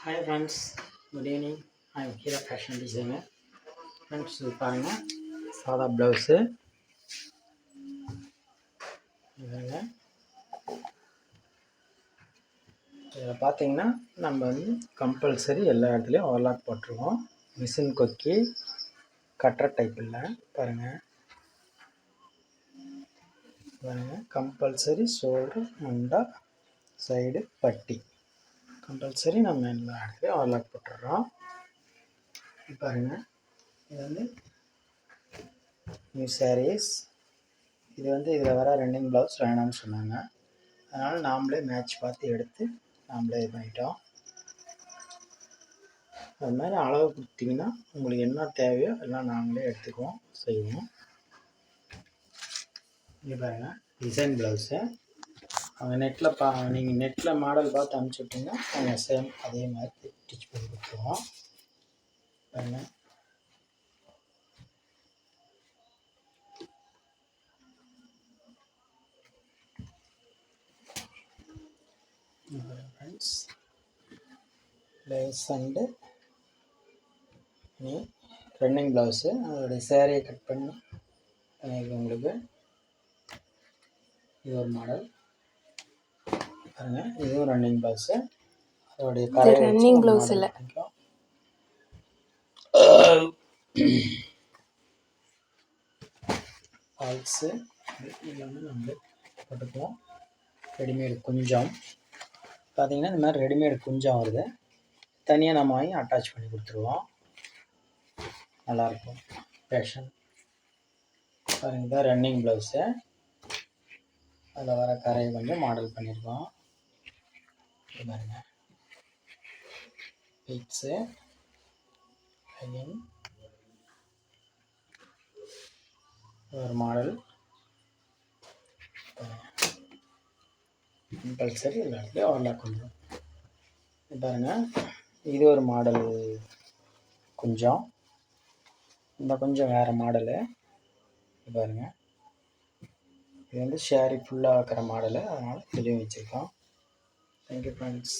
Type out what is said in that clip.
Hi friends, good evening. I am Kira Fashion Designer. Friends, இது பாருங்க சாதா blouse இதுங்க. இதில் பார்த்தீங்கன்னா நம்ம வந்து கம்பல்சரி எல்லா இடத்துலையும் ஓவர்லாக் போட்டுருவோம். மிஷின் கொக்கி கட்டுற டைப் இல்லை பாருங்கள். கம்பல்சரி ஷோல்டர் முண்டா சைடு பட்டி கம்பல்சரி நம்ம எல்லா இடத்துலையும் ஓவர்லாக் போட்டுடுறோம். பாருங்கள், இது வந்து நியூ சாரீஸ். இது வந்து இதில் வர ரன்னிங் ப்ளவுஸ் வேணாம்னு சொன்னாங்க. அதனால் நாம்ளே மேட்ச் பார்த்து எடுத்து நாம்ளே இது பண்ணிட்டோம். அது மாதிரி அளவு கொடுத்திங்கன்னா உங்களுக்கு என்ன தேவையோ எல்லாம் நாங்களே எடுத்துக்குவோம், செய்வோம். இங்கே பாருங்கள், டிசைன் ப்ளவுஸு அவங்க நெட்டில் நீங்கள் நெட்டில் மாடல் பார்த்து அனுப்பிச்சுட்டிங்கன்னா நாங்கள் சேம் அதே மாதிரி ஸ்டிச் பண்ணி கொடுத்துருவோம். பாருங்கள், friends lace and running blouse அதோடைய சேரீயை கட் பண்ணி உங்களுக்கு இது ஒரு மாடல் பாருங்கள். இதுவும் ரன்னிங் ப்ளவுஸு அதோடைய கரையை ரன்னிங் ப்ளவுஸ் இல்லை, ஃபால்ஸு எல்லாமே நம்மளே போட்டுக்குவோம். ரெடிமேடு குஞ்சம் பார்த்திங்கன்னா இந்த மாதிரி ரெடிமேடு குஞ்சம் வருது, தனியாக நம்ம வாங்கி அட்டாச் பண்ணி கொடுத்துருவோம். நல்லாயிருக்கும் ஃபேஷன். பாருங்கள், இதான் ரன்னிங் ப்ளவுஸு. அதில் வர கரையை கொஞ்சம் மாடல் பண்ணியிருக்கோம். பாருங்கள், பீட்ஸு ஒரு மாடல் கம்பல்சரி எல்லா இடத்துலையும் ஓவர்லாக் கொஞ்சம். பாருங்கள், இது ஒரு மாடல் கொஞ்சம். இந்த கொஞ்சம் வேறு மாடலு. பாருங்கள், இது வந்து ஷேரி ஃபுல்லாக வைக்கிற மாடலு, அதனால் இதுலேயும் வச்சுருக்கோம். Thank you friends.